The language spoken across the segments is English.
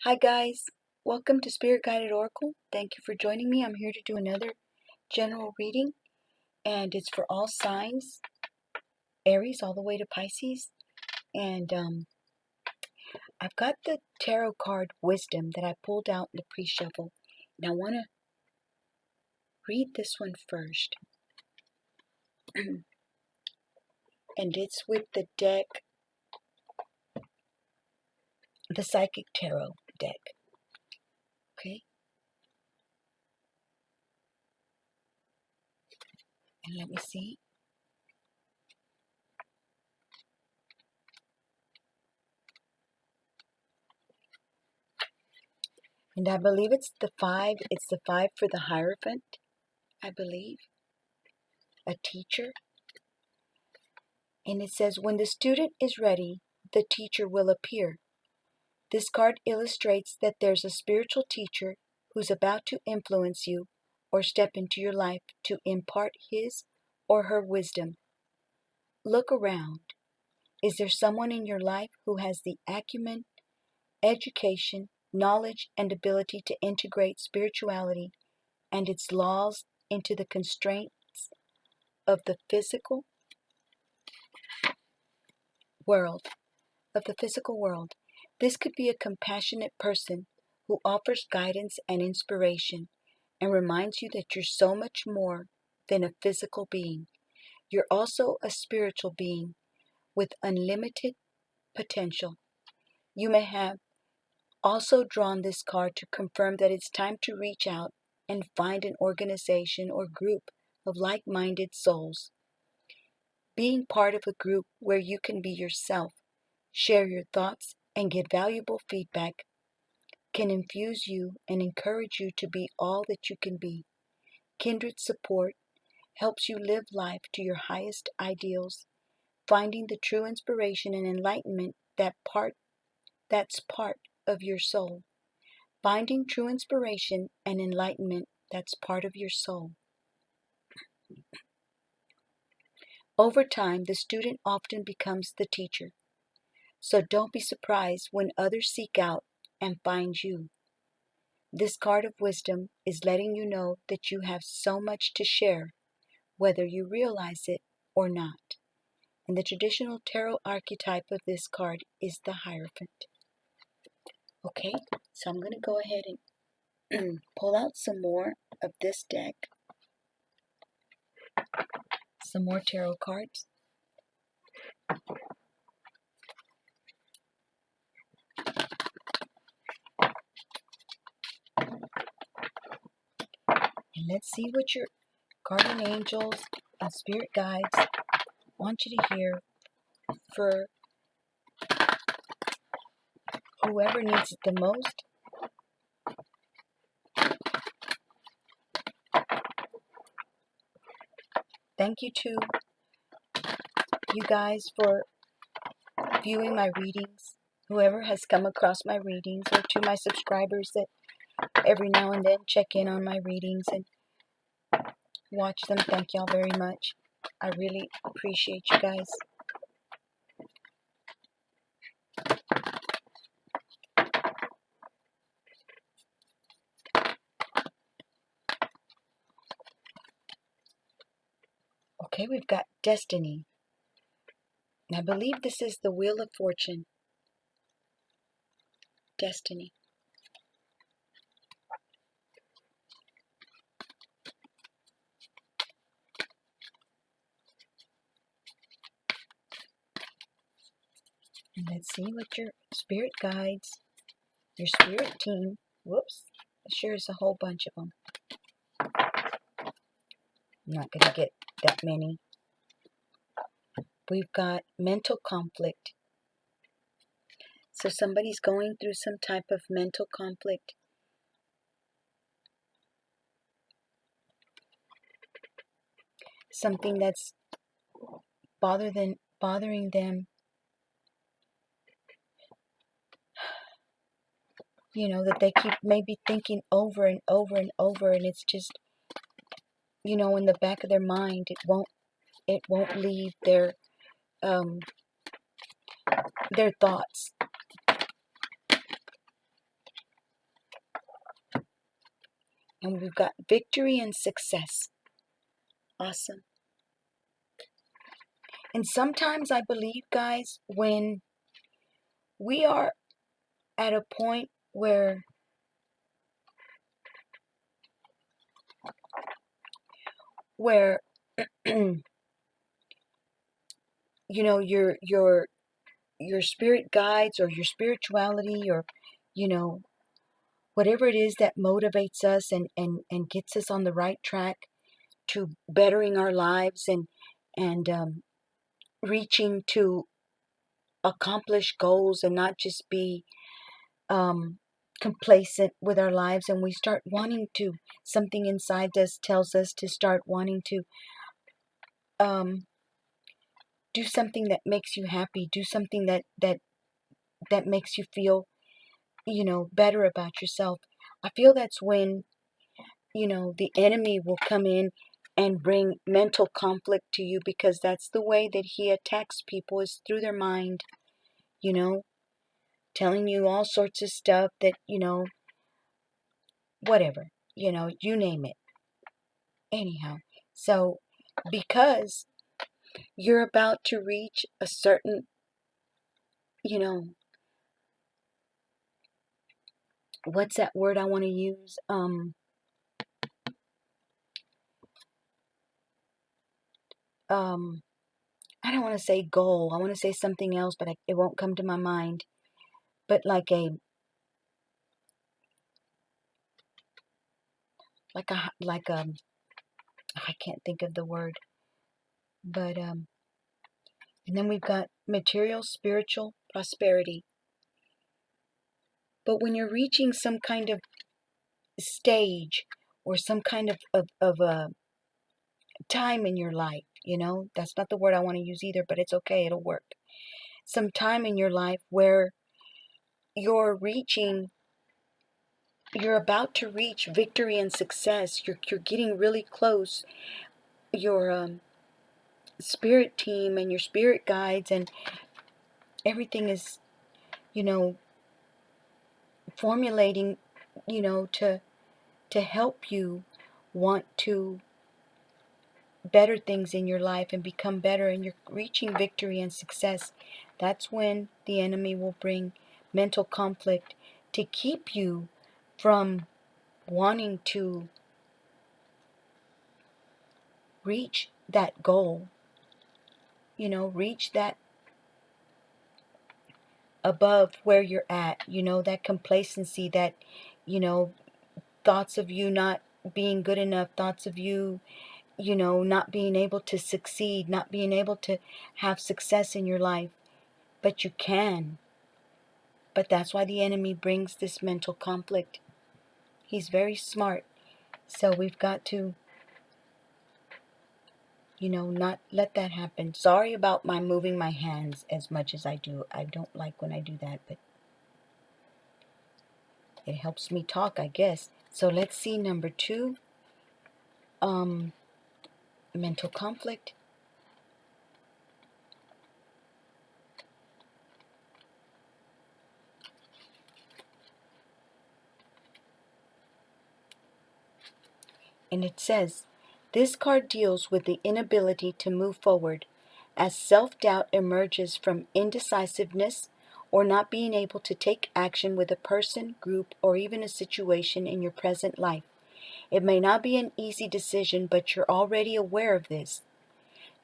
Hi guys, welcome to Spirit Guided Oracle. Thank you for joining me. I'm here to do another general reading, and it's for all signs, Aries all the way to Pisces. And I've got the tarot card Wisdom that I pulled out in the pre-shuffle, and I want to read this one first. And it's with the deck, the Psychic Tarot deck. Okay? And let me see. And I believe it's the 5. It's the 5 for the Hierophant, I believe. A teacher. And it says, when the student is ready, the teacher will appear. This card illustrates that there's a spiritual teacher who's about to influence you or step into your life to impart his or her wisdom. Look around. Is there someone in your life who has the acumen, education, knowledge, and ability to integrate spirituality and its laws into the constraints of the physical world? This could be a compassionate person who offers guidance and inspiration and reminds you that you're so much more than a physical being. You're also a spiritual being with unlimited potential. You may have also drawn this card to confirm that it's time to reach out and find an organization or group of like-minded souls. Being part of a group where you can be yourself, share your thoughts, and get valuable feedback can infuse you and encourage you to be all that you can be. Kindred support helps you live life to your highest ideals, finding the true inspiration and enlightenment that's part of your soul. Finding true inspiration and enlightenment that's part of your soul. Over time, the student often becomes the teacher. So don't be surprised when others seek out and find you. This card of wisdom is letting you know that you have so much to share, whether you realize it or not. And the traditional tarot archetype of this card is the Hierophant. Okay, so I'm going to go ahead and pull out some more of this deck. Some more tarot cards. And let's see what your guardian angels and spirit guides want you to hear for whoever needs it the most. Thank you to you guys for viewing my readings. Whoever has come across my readings, or to my subscribers that every now and then check in on my readings and watch them. Thank y'all very much. I really appreciate you guys. Okay, we've got Destiny. And I believe this is the Wheel of Fortune. Destiny. And let's see what your spirit guides, your spirit team. Whoops, sure is a whole bunch of them. I'm not going to get that many. We've got mental conflict. So somebody's going through some type of mental conflict. Something that's bothering them. You know, that they keep maybe thinking over and over and over, and it's just, you know, in the back of their mind, it won't leave their thoughts. And we've got victory and success. Awesome. And sometimes I believe, guys, when we are at a point where you know, your spirit guides, or your spirituality, or you know, whatever it is that motivates us and gets us on the right track to bettering our lives and reaching to accomplish goals, and not just be complacent with our lives, and we start wanting to, something inside us tells us to start wanting to do something that makes you happy, do something that makes you feel, you know, better about yourself. I feel that's when, you know, the enemy will come in and bring mental conflict to you, because that's the way that he attacks people, is through their mind, you know, telling you all sorts of stuff that, you know, whatever, you know, you name it. Anyhow, so because you're about to reach a certain, you know, what's that word I want to use? I don't want to say goal. I want to say something else, but it won't come to my mind. But like a I can't think of the word. But and then we've got material, spiritual prosperity. But when you're reaching some kind of stage or some kind of a time in your life, you know, that's not the word I want to use either, but it's okay, it'll work. Some time in your life where you're reaching, you're about to reach victory and success. You're getting really close. Your spirit team and your spirit guides and everything is, you know, formulating, you know, to help you want to better things in your life and become better, and you're reaching victory and success. That's when the enemy will bring mental conflict to keep you from wanting to reach that goal, you know, reach that above where you're at, you know, that complacency, that, you know, thoughts of you not being good enough, thoughts of you, you know, not being able to succeed, not being able to have success in your life. But you can. But that's why the enemy brings this mental conflict. He's very smart. So we've got to, you know, not let that happen. Sorry about my moving my hands as much as I do. I don't like when I do that, but it helps me talk, I guess. So let's see number 2. Mental conflict. And it says, this card deals with the inability to move forward as self-doubt emerges from indecisiveness or not being able to take action with a person, group, or even a situation in your present life. It may not be an easy decision, but you're already aware of this.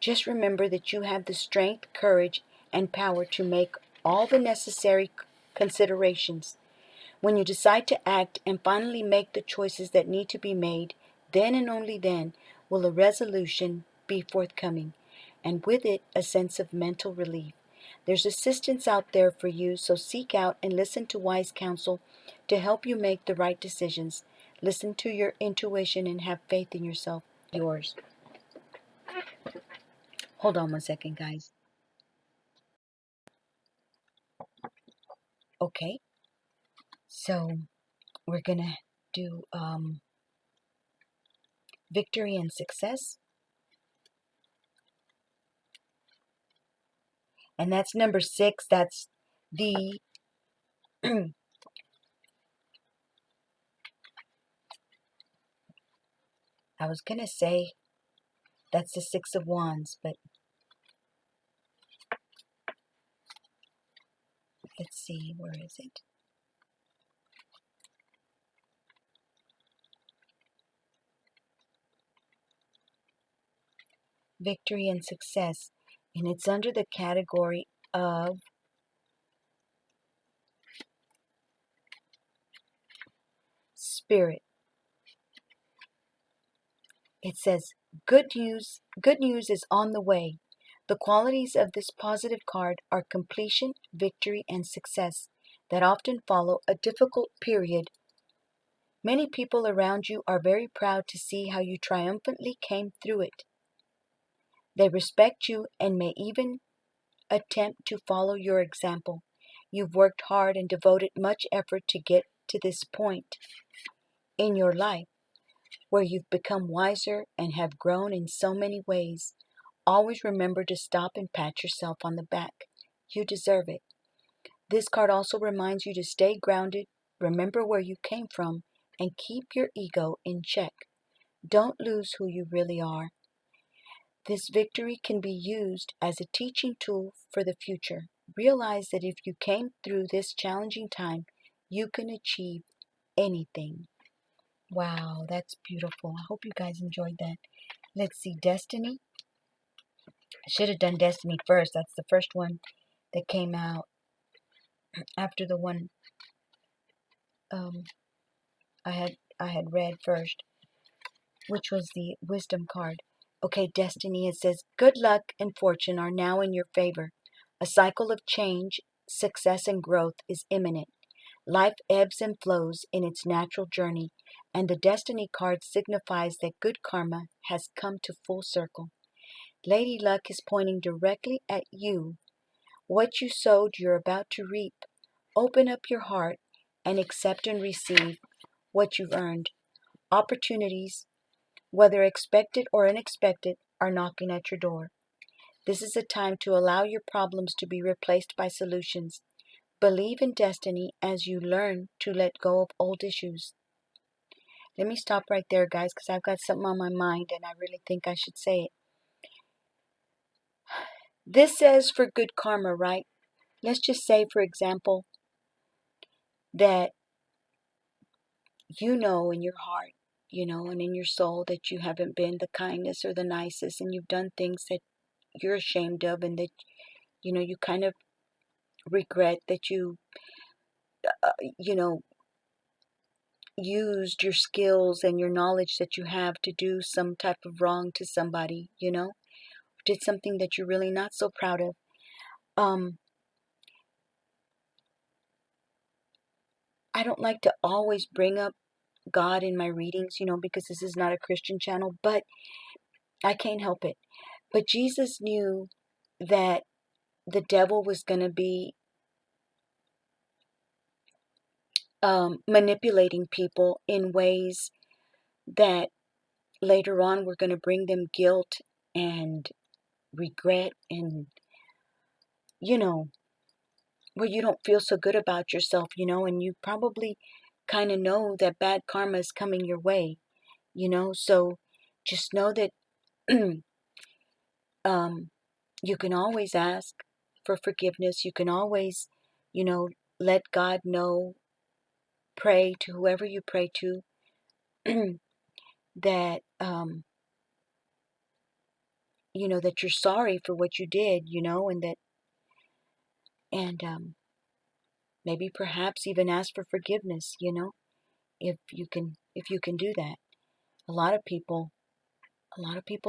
Just remember that you have the strength, courage, and power to make all the necessary considerations. When you decide to act and finally make the choices that need to be made, then and only then will a resolution be forthcoming, and with it a sense of mental relief. There's assistance out there for you, so seek out and listen to wise counsel to help you make the right decisions. Listen to your intuition and have faith in yourself. Yours. Hold on one second, guys. Okay, so we're gonna do victory and success, and that's number 6. That's the I was going to say that's the Six of Wands, but let's see, where is it? Victory and success. And it's under the category of spirit. It says, good news is on the way. The qualities of this positive card are completion, victory, and success that often follow a difficult period. Many people around you are very proud to see how you triumphantly came through it. They respect you and may even attempt to follow your example. You've worked hard and devoted much effort to get to this point in your life where you've become wiser and have grown in so many ways. Always remember to stop and pat yourself on the back. You deserve it. This card also reminds you to stay grounded, remember where you came from, and keep your ego in check. Don't lose who you really are. This victory can be used as a teaching tool for the future. Realize that if you came through this challenging time, you can achieve anything. Wow, that's beautiful. I hope you guys enjoyed that. Let's see, Destiny. I should have done Destiny first. That's the first one that came out after the one I had read first, which was the Wisdom card. Okay, Destiny, it says, good luck and fortune are now in your favor. A cycle of change, success, and growth is imminent. Life ebbs and flows in its natural journey, and the Destiny card signifies that good karma has come to full circle. Lady Luck is pointing directly at you. What you sowed, you're about to reap. Open up your heart and accept and receive what you've earned. Opportunities, whether expected or unexpected, are knocking at your door. This is a time to allow your problems to be replaced by solutions. Believe in destiny as you learn to let go of old issues. Let me stop right there, guys, because I've got something on my mind and I really think I should say it. This says for good karma, right? Let's just say, for example, that you know in your heart, and in your soul that you haven't been the kindest or the nicest, and you've done things that you're ashamed of, and that, you kind of regret that you know, used your skills and your knowledge that you have to do some type of wrong to somebody, did something that you're really not so proud of. I don't like to always bring up God in my readings, because this is not a Christian channel, but I can't help it. But Jesus knew that the devil was going to be manipulating people in ways that later on were going to bring them guilt and regret and, where you don't feel so good about yourself, and you probably kind of know that bad karma is coming your way, so just know that you can always ask for forgiveness. You can always, let God know, pray to whoever you pray to, that, that you're sorry for what you did, and maybe perhaps even ask for forgiveness, if you can do that. A lot of people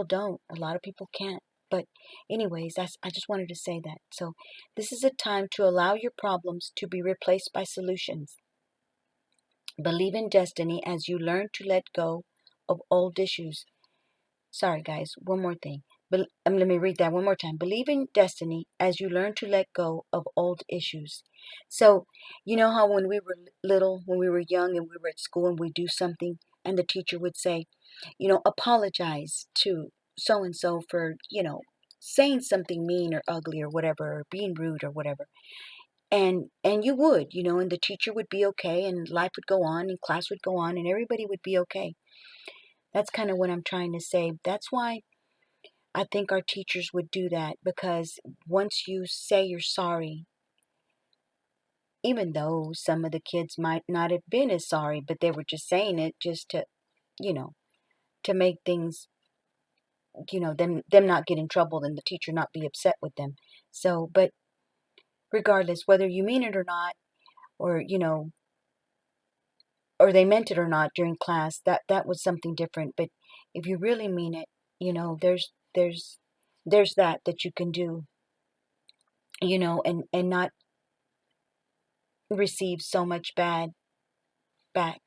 don't. A lot of people can't. But anyways, I just wanted to say that. So this is a time to allow your problems to be replaced by solutions. Believe in destiny as you learn to let go of old issues. Sorry, guys, one more thing. Let me read that one more time. Believe in destiny as you learn to let go of old issues. So, you know how when we were little, when we were young and we were at school and we do something and the teacher would say, apologize to so-and-so for, saying something mean or ugly or whatever, or being rude or whatever. And you would, and the teacher would be okay, and life would go on, and class would go on, and everybody would be okay. That's kind of what I'm trying to say. That's why I think our teachers would do that, because once you say you're sorry, even though some of the kids might not have been as sorry, but they were just saying it just to, you know, to make things, them not get in trouble and the teacher not be upset with them. So, but regardless, whether you mean it or not, or, or they meant it or not during class, that was something different. But if you really mean it, there's that you can do, and not receive so much bad back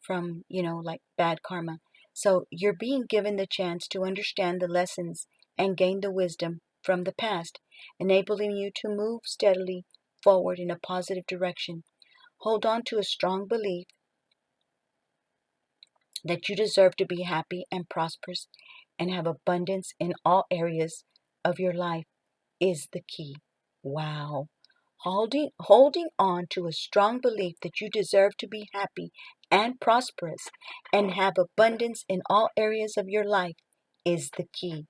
from, like bad karma. So you're being given the chance to understand the lessons and gain the wisdom from the past, enabling you to move steadily forward in a positive direction. Hold on to a strong belief that you deserve to be happy and prosperous and have abundance in all areas of your life is the key. Wow. Holding on to a strong belief that you deserve to be happy and prosperous and have abundance in all areas of your life is the key.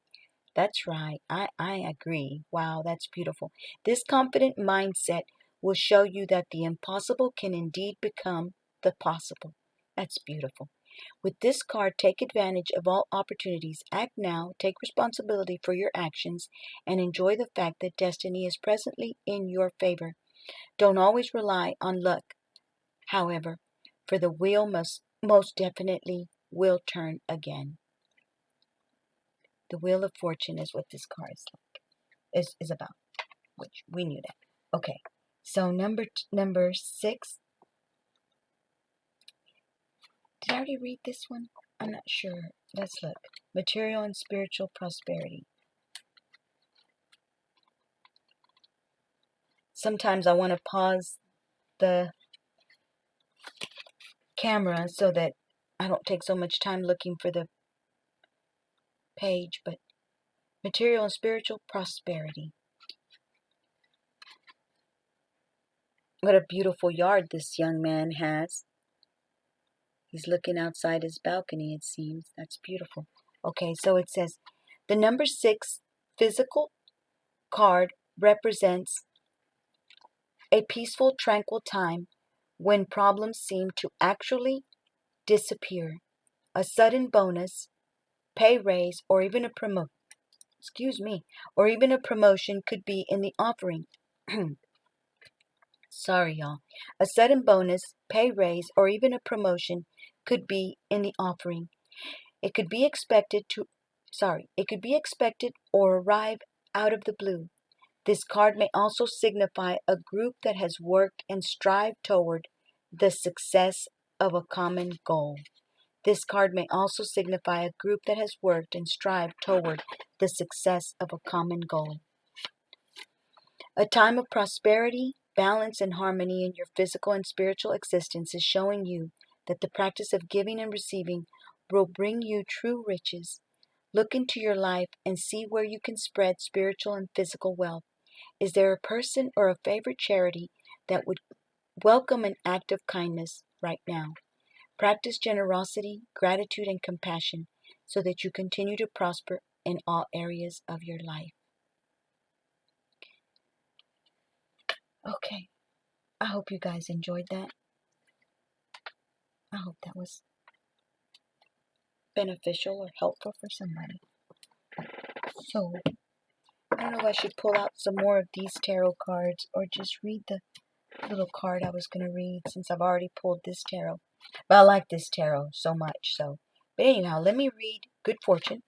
That's right. I agree. Wow, that's beautiful. This confident mindset will show you that the impossible can indeed become the possible. That's beautiful. With this card, take advantage of all opportunities. Act now, take responsibility for your actions, and enjoy the fact that destiny is presently in your favor. Don't always rely on luck, however, for the wheel most definitely will turn again. The Wheel of Fortune is what this card is about, which we knew that. Okay, so number 6. Did I already read this one? I'm not sure. Let's look. Material and spiritual prosperity. Sometimes I want to pause the camera so that I don't take so much time looking for the page, but material and spiritual prosperity. What a beautiful yard this young man has. He's looking outside his balcony, it seems. That's beautiful. Okay, so it says, the number 6 physical card represents a peaceful, tranquil time when problems seem to actually disappear. A sudden bonus, pay raise, or even a promotion could be in the offering. Sorry, y'all. A sudden bonus, pay raise, or even a promotion could be in the offering. It could be expected or arrive out of the blue. This card may also signify a group that has worked and strived toward the success of a common goal. This card may also signify a group that has worked and strived toward the success of a common goal. A time of prosperity, balance, and harmony in your physical and spiritual existence is showing you that the practice of giving and receiving will bring you true riches. Look into your life and see where you can spread spiritual and physical wealth. Is there a person or a favorite charity that would welcome an act of kindness right now? Practice generosity, gratitude, and compassion so that you continue to prosper in all areas of your life. Okay, I hope you guys enjoyed that. I hope that was beneficial or helpful for somebody. So, I don't know if I should pull out some more of these tarot cards or just read the little card I was going to read since I've already pulled this tarot. But I like this tarot so much. But anyhow, let me read Good Fortune.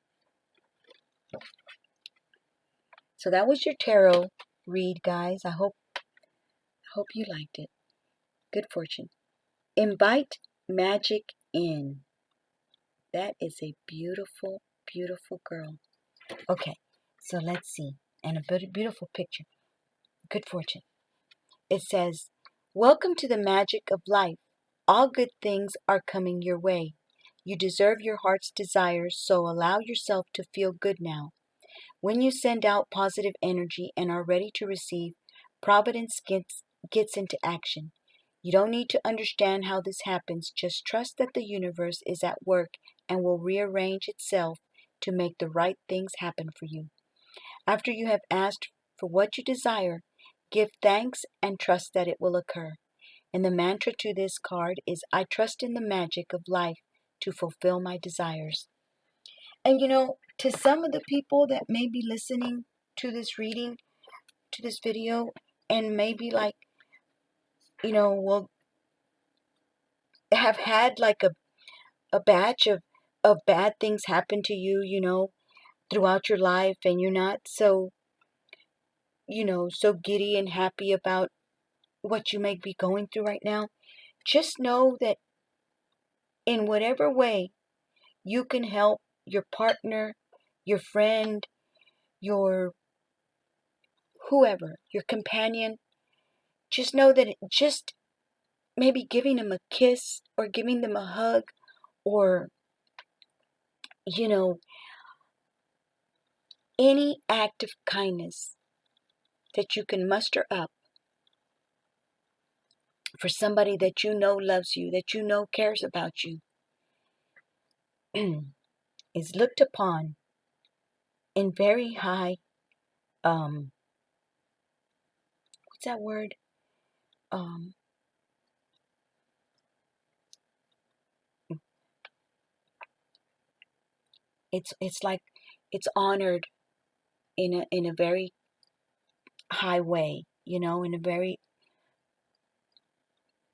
So that was your tarot read, guys. I hope you liked it. Good Fortune. Invite magic in. That is a beautiful, beautiful girl. Okay, so let's see. And a beautiful picture. Good Fortune. It says, welcome to the magic of life. All good things are coming your way. You deserve your heart's desires, so allow yourself to feel good now. When you send out positive energy and are ready to receive, Providence gets into action. You don't need to understand how this happens. Just trust that the universe is at work and will rearrange itself to make the right things happen for you. After you have asked for what you desire, give thanks and trust that it will occur. And the mantra to this card is, I trust in the magic of life to fulfill my desires. And to some of the people that may be listening to this reading, to this video, and maybe will have had like a batch of bad things happen to you, throughout your life, and you're not so giddy and happy about what you may be going through right now. Just know that in whatever way you can help your partner, your friend, your whoever, your companion, just know that just maybe giving them a kiss or giving them a hug or, any act of kindness that you can muster up for somebody that you know loves you, that you know cares about you, is looked upon in very high, what's that word? Um, it's like it's honored in a very high way, in a very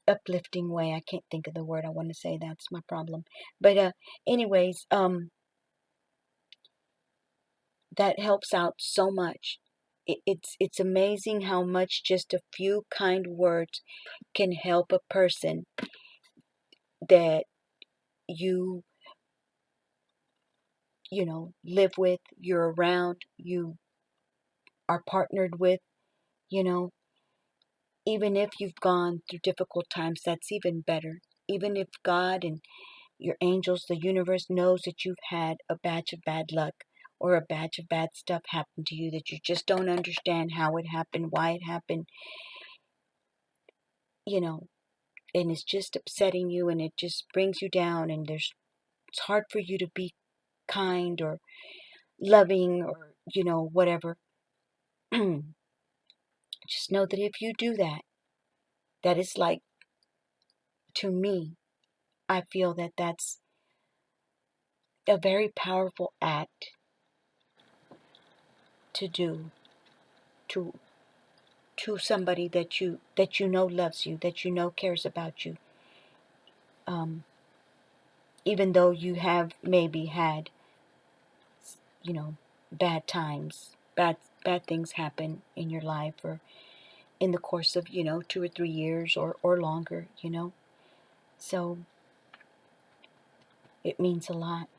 uplifting way. I can't think of the word I want to say. That's my problem. But anyways, that helps out so much. It's amazing how much just a few kind words can help a person that you live with, you're around, you are partnered with, you know, even if you've gone through difficult times, that's even better. Even if God and your angels, the universe knows that you've had a batch of bad luck or a batch of bad stuff happen to you that you just don't understand how it happened, why it happened, and it's just upsetting you and it just brings you down, and it's hard for you to be kind or loving or whatever. Just know that if you do that, that is like, to me, I feel that that's a very powerful act to do to somebody that you know loves you, that you know cares about you, even though you have maybe had bad times, bad things happen in your life, or in the course of 2 or 3 years or longer. So it means a lot,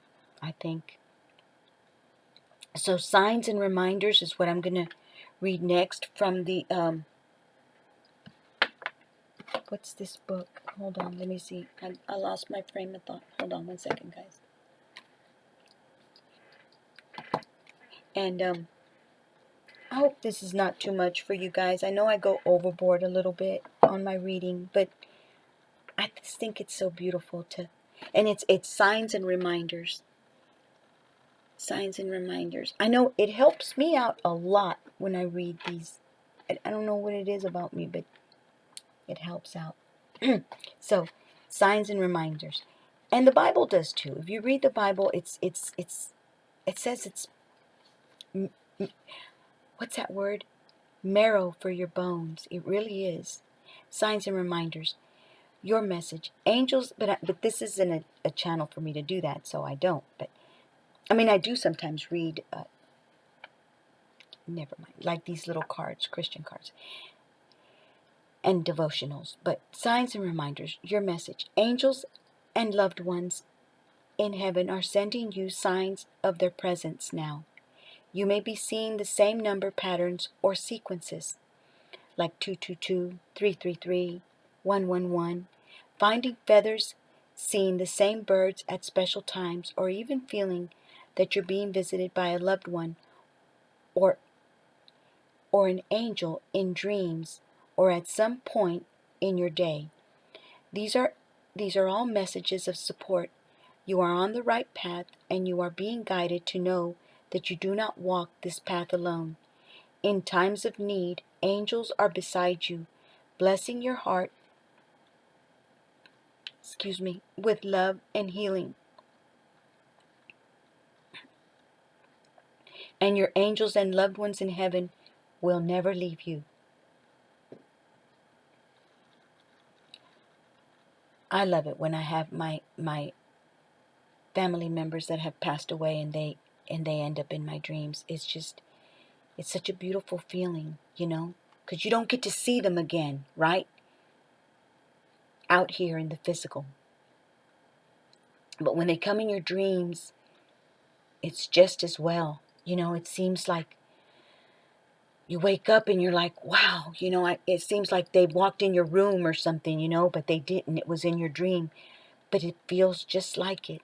I think. So signs and reminders is what I'm going to read next from the what's this book? Hold on, let me see. I lost my frame of thought. Hold on one second, guys. And I hope this is not too much for you guys. I know I go overboard a little bit on my reading, but I just think it's so beautiful and it's signs and reminders. Signs and reminders. I know it helps me out a lot when I read these. I don't know what it is about me, but it helps out. So, signs and reminders. And the Bible does too. If you read the Bible, it says it's, what's that word? Marrow for your bones. It really is. Signs and reminders. Your message. Angels, but this isn't a channel for me to do that, so I don't. But, I mean, I do sometimes read, never mind, like these little cards, Christian cards, and devotionals. But signs and reminders. Your message. Angels and loved ones in heaven are sending you signs of their presence now. You may be seeing the same number patterns or sequences, like 222, 333, 111, finding feathers, seeing the same birds at special times, or even feeling that you're being visited by a loved one or an angel in dreams or at some point in your day. These are all messages of support. You are on the right path, and you are being guided to know that you do not walk this path alone. In times of need, angels are beside you, blessing your heart, with love and healing. And your angels and loved ones in heaven will never leave you. I love it when I have my family members that have passed away and they end up in my dreams. It's such a beautiful feeling, because you don't get to see them again, right? Out here in the physical. But when they come in your dreams, it's just as well. It seems like you wake up and you're like, wow, it seems like they walked in your room or something, but they didn't. It was in your dream. But it feels just like it.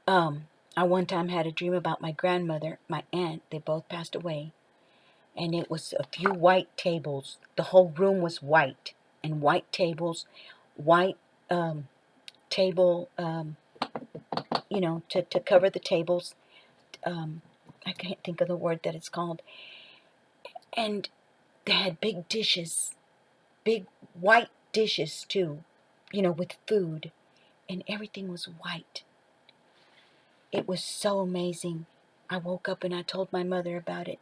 I one time had a dream about my grandmother, my aunt. They both passed away. And it was a few white tables. The whole room was white. And white tables, white table, to cover the tables. I can't think of the word that it's called. And they had big dishes, big white dishes too, with food. And everything was white. It was so amazing. I woke up and I told my mother about it.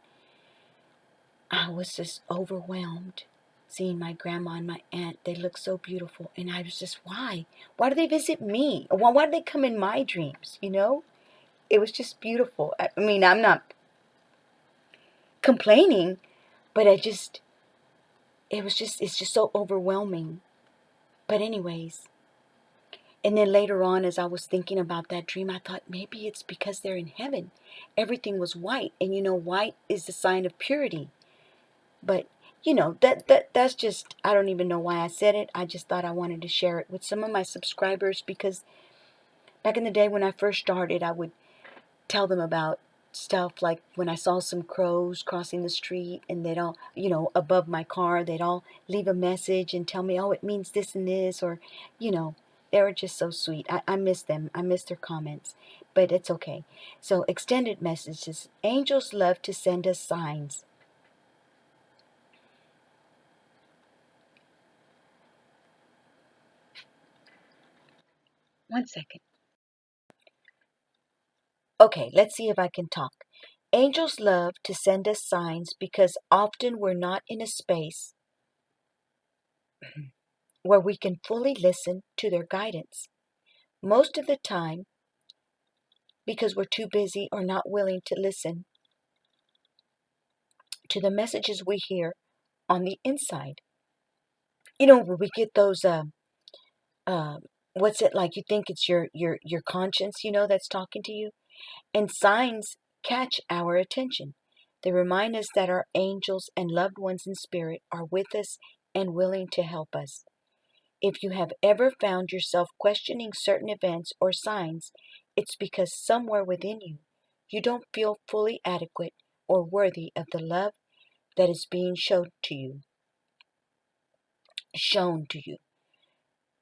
I was just overwhelmed seeing my grandma and my aunt. They looked so beautiful. And I was just, why? Why do they visit me? Why do they come in my dreams? It was just beautiful. I mean, I'm not complaining, but it's just so overwhelming. But anyways, and then later on, as I was thinking about that dream, I thought maybe it's because they're in heaven. Everything was white. And white is the sign of purity. But that's just, I don't even know why I said it. I just thought I wanted to share it with some of my subscribers, because back in the day when I first started, I would tell them about stuff like when I saw some crows crossing the street and they'd all, above my car, they'd all leave a message and tell me, oh, it means this and this, or, they were just so sweet. I miss them. I miss their comments, but it's okay. So extended messages. Angels love to send us signs. One second. Okay, let's see if I can talk. Angels love to send us signs because often we're not in a space where we can fully listen to their guidance. Most of the time, because we're too busy or not willing to listen to the messages we hear on the inside. When we get those, what's it like? You think it's your conscience, that's talking to you? And signs catch our attention. They remind us that our angels and loved ones in spirit are with us and willing to help us. If you have ever found yourself questioning certain events or signs, it's because somewhere within you, you don't feel fully adequate or worthy of the love that is being shown to you.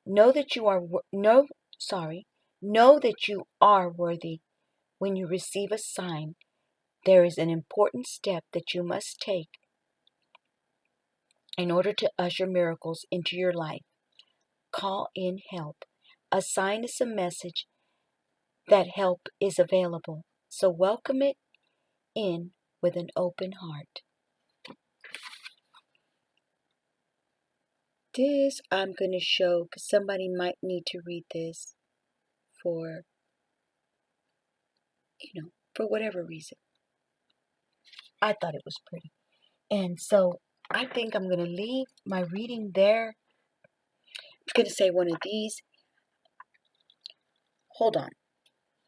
Know that you are know that you are worthy. When you receive a sign, there is an important step that you must take in order to usher miracles into your life. Call in help. A sign is a message that help is available. So welcome it in with an open heart. This I'm going to show because somebody might need to read this for, for whatever reason. I thought it was pretty. And so I think I'm going to leave my reading there. I'm going to say one of these. Hold on.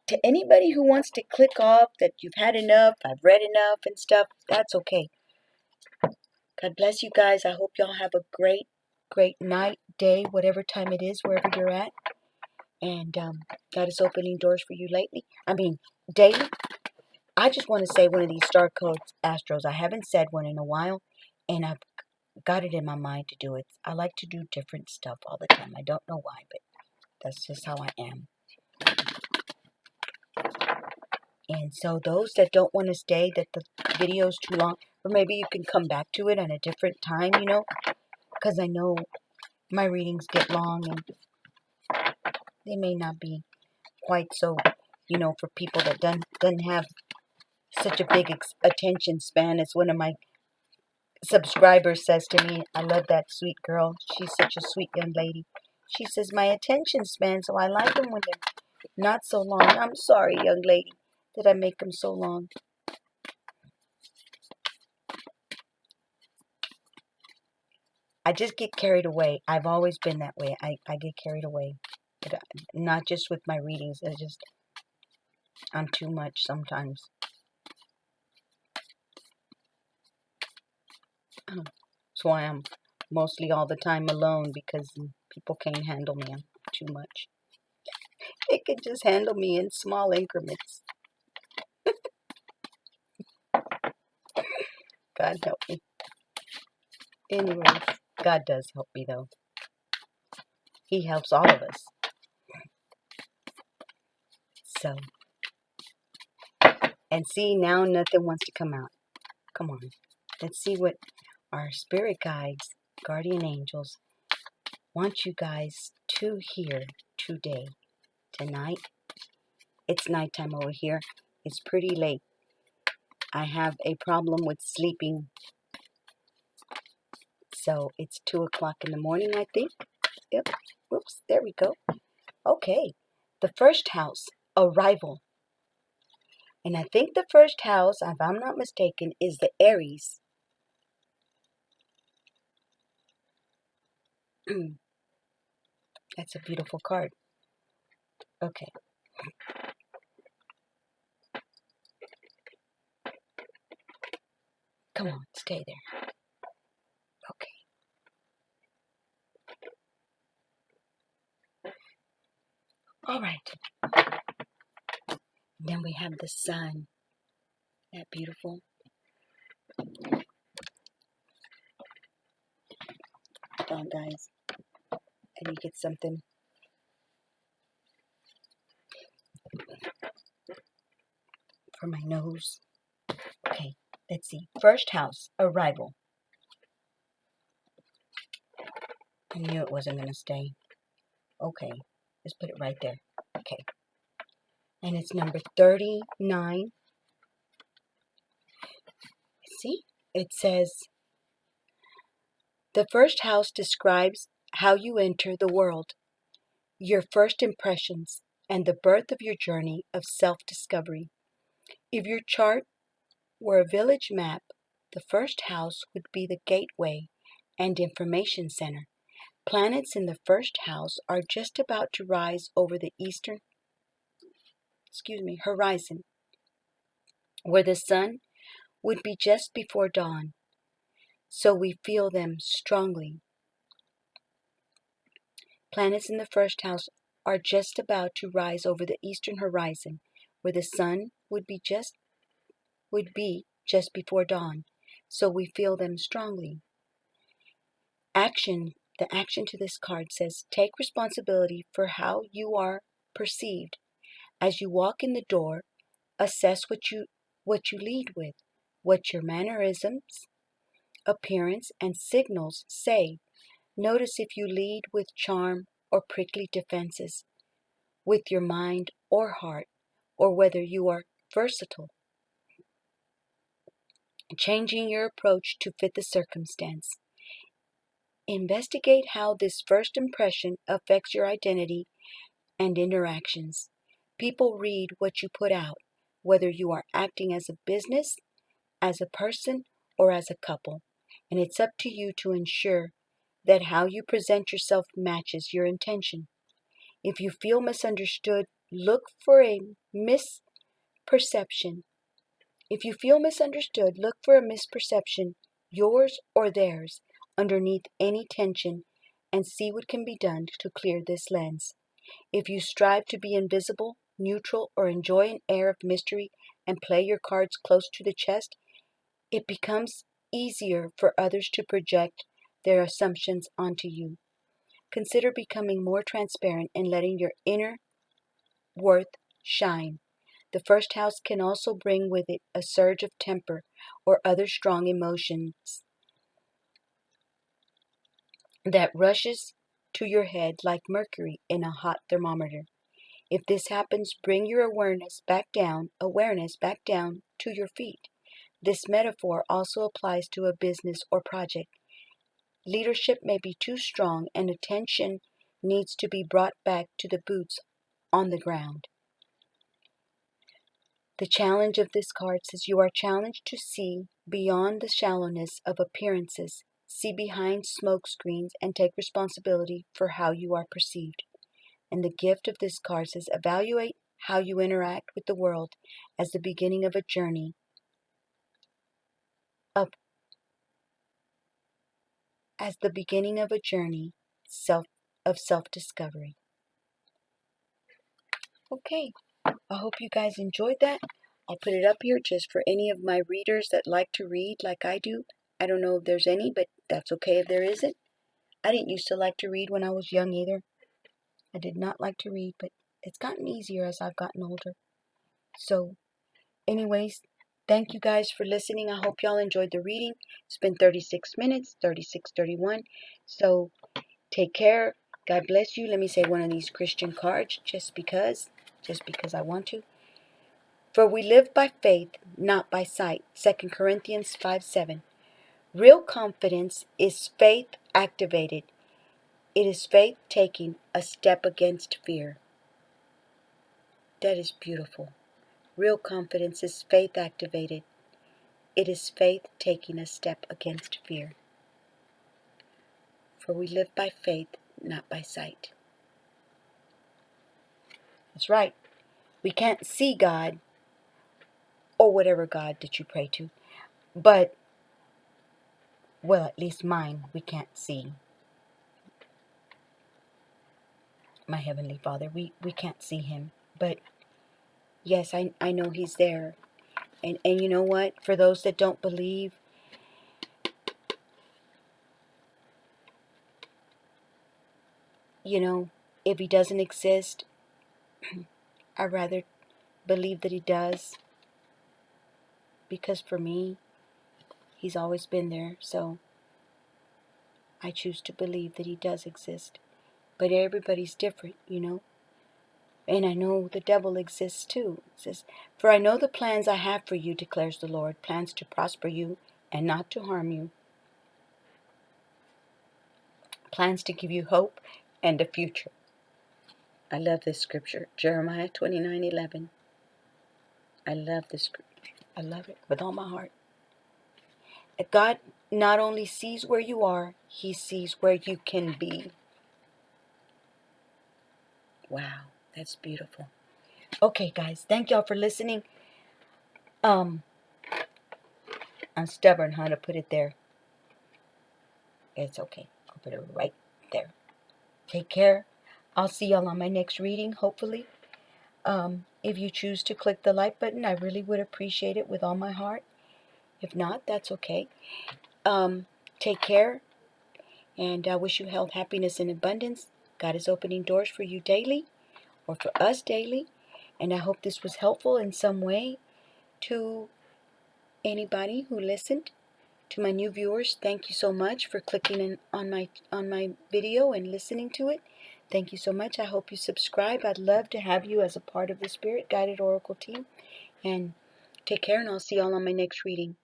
To anybody who wants to click off that you've had enough, I've read enough and stuff, that's okay. God bless you guys. I hope y'all have a great, great night, day, whatever time it is, wherever you're at. And God is opening doors for you daily. I just want to say one of these star codes, Astros. I haven't said one in a while, and got it in my mind to do it. I like to do different stuff all the time. I don't know why, but that's just how I am. And so those that don't want to stay, that the video's too long, or maybe you can come back to it at a different time, because I know my readings get long and they may not be quite so, for people that doesn't have such a big attention span. As one of my subscribers says to me, I love that sweet girl. She's such a sweet young lady. She says, my attention span, so I like them when they're not so long. I'm sorry, young lady, that I make them so long. I just get carried away. I've always been that way. I get carried away. But not just with my readings. I'm too much sometimes. That's why I'm mostly all the time alone, because people can't handle me. I'm too much. They can just handle me in small increments. God help me. Anyways, God does help me though. He helps all of us. So, and see, now nothing wants to come out. Come on. Let's see what our spirit guides, guardian angels, want you guys to hear today. Tonight, it's nighttime over here. It's pretty late. I have a problem with sleeping. So it's 2 o'clock in the morning, I think. Yep. Whoops. There we go. Okay. The first house, arrival. And I think the first house, if I'm not mistaken, is the Aries. That's a beautiful card. Okay. Come on, stay there. Okay. All right. Then we have the sun. That beautiful. Hold on, guys. I need to get something. For my nose. Okay, let's see. First house, arrival. I knew it wasn't going to stay. Okay, let's put it right there. Okay. And it's number 39. See? It says, the first house describes how you enter the world, your first impressions, and the birth of your journey of self-discovery. If your chart were a village map, the first house would be the gateway and information center. Planets in the first house are just about to rise over the eastern horizon, where the sun would be just before dawn. So we feel them strongly. Planets in the first house are just about to rise over the eastern horizon, where the sun would be just before dawn. So we feel them strongly. The action to this card says, take responsibility for how you are perceived. As you walk in the door, assess what you lead with, what your mannerisms, appearance, and signals say. Notice if you lead with charm or prickly defenses, with your mind or heart, or whether you are versatile, changing your approach to fit the circumstance. Investigate how this first impression affects your identity and interactions. People read what you put out, whether you are acting as a business, as a person, or as a couple. And it's up to you to ensure that how you present yourself matches your intention. If you feel misunderstood, look for a misperception. If you feel misunderstood, look for a misperception, yours or theirs, underneath any tension, and see what can be done to clear this lens. If you strive to be invisible, neutral, or enjoy an air of mystery and play your cards close to the chest, it becomes easier for others to project their assumptions onto you. Consider becoming more transparent and letting your inner worth shine. The first house can also bring with it a surge of temper or other strong emotions that rushes to your head like mercury in a hot thermometer. If this happens, bring your awareness back down to your feet. This metaphor also applies to a business or project. Leadership may be too strong and attention needs to be brought back to the boots on the ground. The challenge of this card says you are challenged to see beyond the shallowness of appearances, see behind smoke screens, and take responsibility for how you are perceived. And the gift of this card says evaluate how you interact with the world as the beginning of a journey of self-discovery. Okay, I hope you guys enjoyed that. I'll put it up here just for any of my readers that like to read like I do. I don't know if there's any, but that's okay if there isn't. I didn't used to like to read when I was young either. I did not like to read, but it's gotten easier as I've gotten older. So, anyways, thank you guys for listening. I hope y'all enjoyed the reading. It's been 36 minutes, 31. So, take care. God bless you. Let me say one of these Christian cards just because I want to. For we live by faith, not by sight. 2 Corinthians 5:7. Real confidence is faith activated. It is faith taking a step against fear. That is beautiful. Real confidence is faith activated. It is faith taking a step against fear. For we live by faith, not by sight. That's right. We can't see God or whatever God that you pray to. But, well, at least mine, we can't see. My Heavenly Father, we can't see Him. But, yes, I know He's there. And you know what? For those that don't believe, if He doesn't exist, I'd rather believe that He does. Because for me, He's always been there. So I choose to believe that He does exist. But everybody's different, And I know the devil exists too. It says, for I know the plans I have for you, declares the Lord, plans to prosper you and not to harm you. Plans to give you hope and a future. I love this scripture, Jeremiah 29:11. I love this scripture. I love it with all my heart. God not only sees where you are, He sees where you can be. Wow, that's beautiful. Okay, guys, thank y'all for listening. I'm stubborn how to put it there. It's okay. I'll put it right there. Take care. I'll see y'all on my next reading, hopefully. If you choose to click the like button, I really would appreciate it with all my heart. If not, that's okay. Take care, and I wish you health, happiness, and abundance. God is opening doors for you daily, or for us daily, and I hope this was helpful in some way to anybody who listened. To my new viewers, thank you so much for clicking on my video and listening to it. Thank you so much. I hope you subscribe. I'd love to have you as a part of the Spirit Guided Oracle team. And take care, and I'll see y'all on my next reading.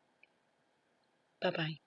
Bye-bye.